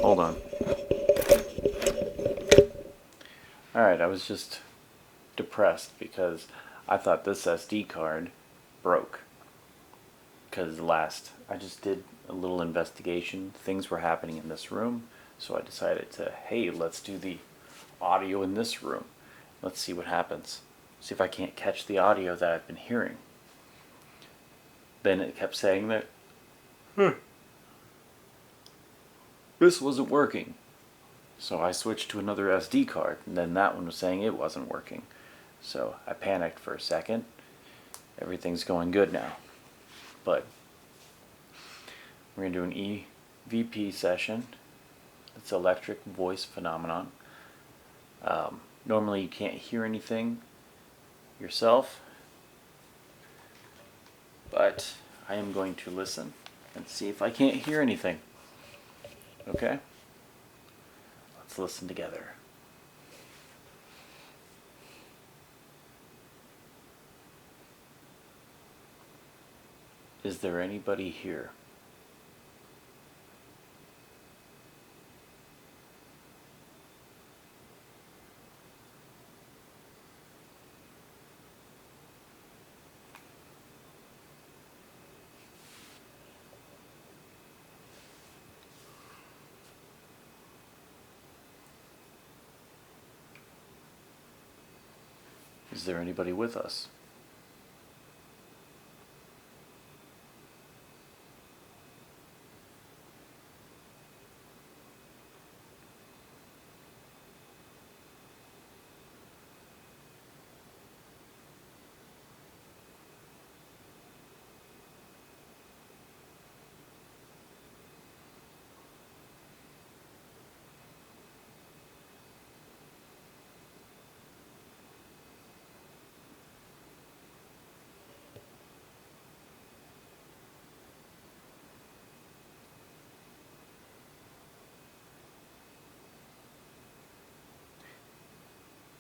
Hold on. Alright, I was just depressed because I thought this SD card broke. Because I just did a little investigation. Things were happening in this room, so I decided to, hey, let's do the audio in this room. Let's see what happens. See if I can't catch the audio that I've been hearing. Then it kept saying that this wasn't working. So I switched to another SD card, and then that one was saying it wasn't working. So I panicked for a second. Everything's going good now. But we're going to do an EVP session. It's electric voice phenomenon. Normally you can't hear anything yourself, but I am going to listen and see if I can't hear anything. Okay? Let's listen together. Is there anybody here? Is there anybody with us?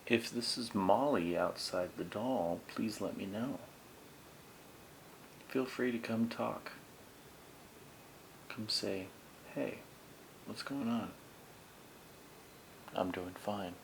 If this is Molly outside the doll, please let me know. Feel free to come talk. Come say, hey, what's going on? I'm doing fine.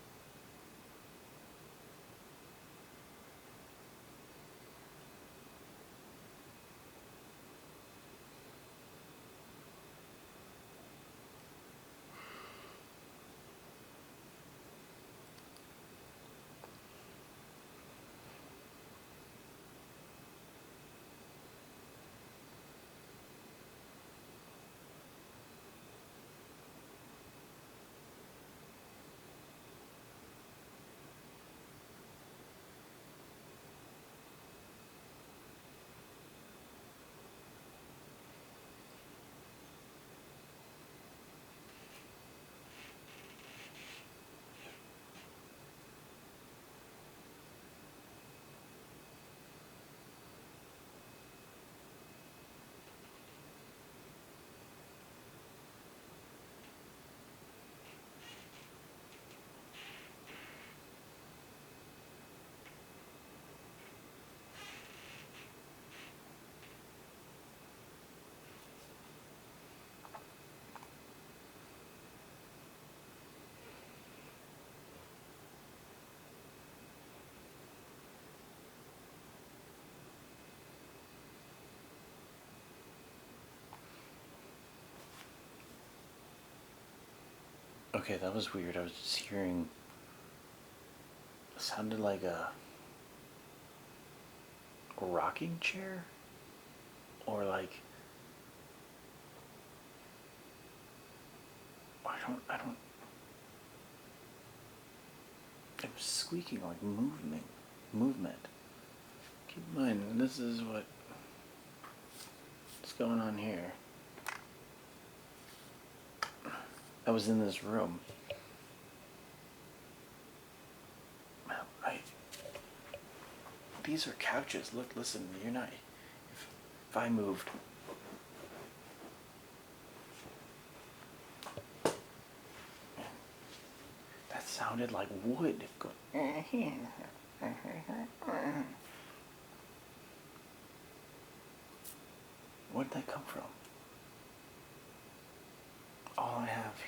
Okay, that was weird. I was just hearing. It sounded like a rocking chair? Or like. I don't. It was squeaking like movement. Keep in mind, this is what's going on here. I was in this room. These are couches. Look, listen, you're not. If I moved. That sounded like wood. Where'd that come from? All I have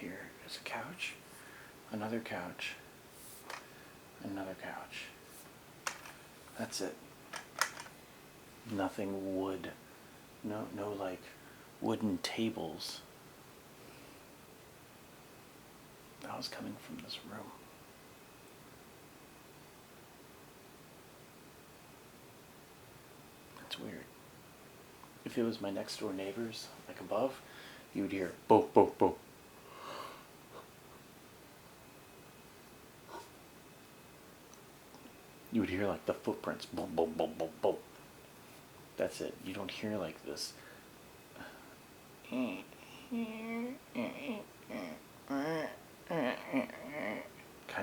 There's a couch, another couch, another couch. That's it. Nothing wood. No like wooden tables. That was coming from this room. That's weird. If it was my next door neighbors, like above, you would hear bo bo bo. You would hear like the footprints, boom boom boom boom boom. That's it. You don't hear like this kind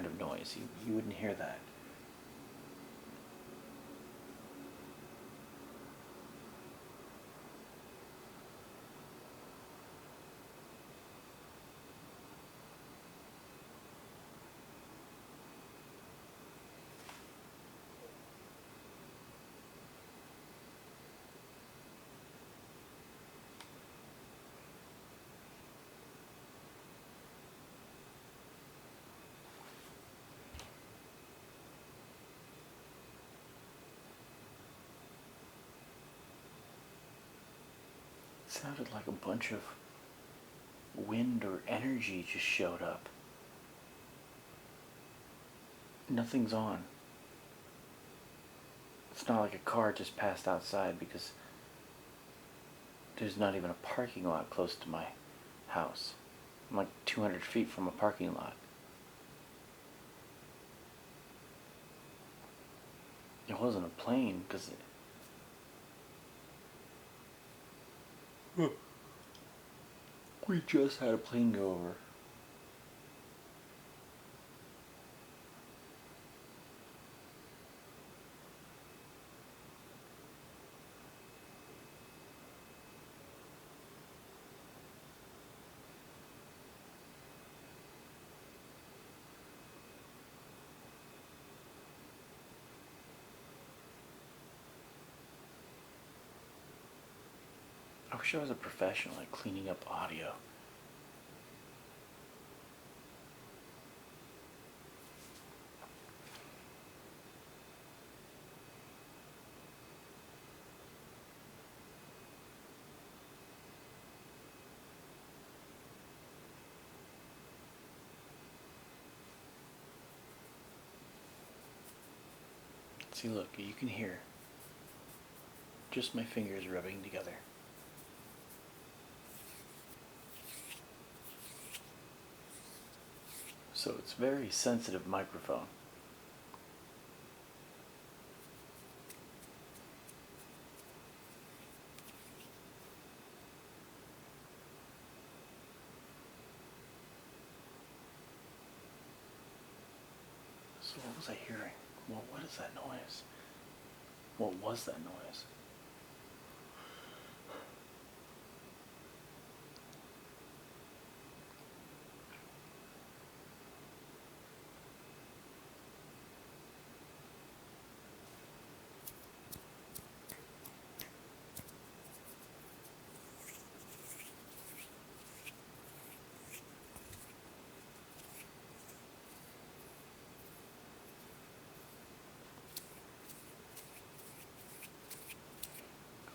of noise. You wouldn't hear that. It sounded like a bunch of wind or energy just showed up. Nothing's on. It's not like a car just passed outside, because there's not even a parking lot close to my house. I'm like 200 feet from a parking lot. It wasn't a plane, because we just had a plane go over. I wish I was a professional at cleaning up audio. See, look, you can hear just my fingers rubbing together. So it's a very sensitive microphone. So what was I hearing? Well, what is that noise? What was that noise?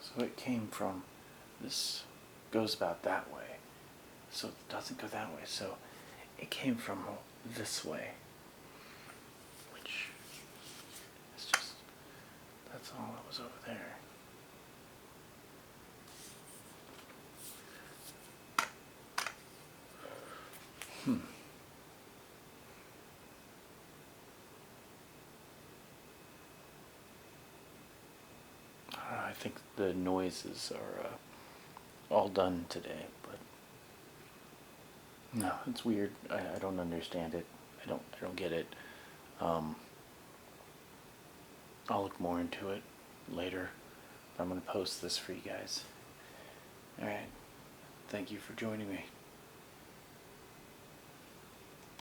So it came from, this goes about that way. So it doesn't go that way. So it came from this way. Which is just, that's all that was over there. I think the noises are all done today, but no, it's weird. I don't understand it. I don't get it. I'll look more into it later. I'm gonna post this for you guys. All right. Thank you for joining me.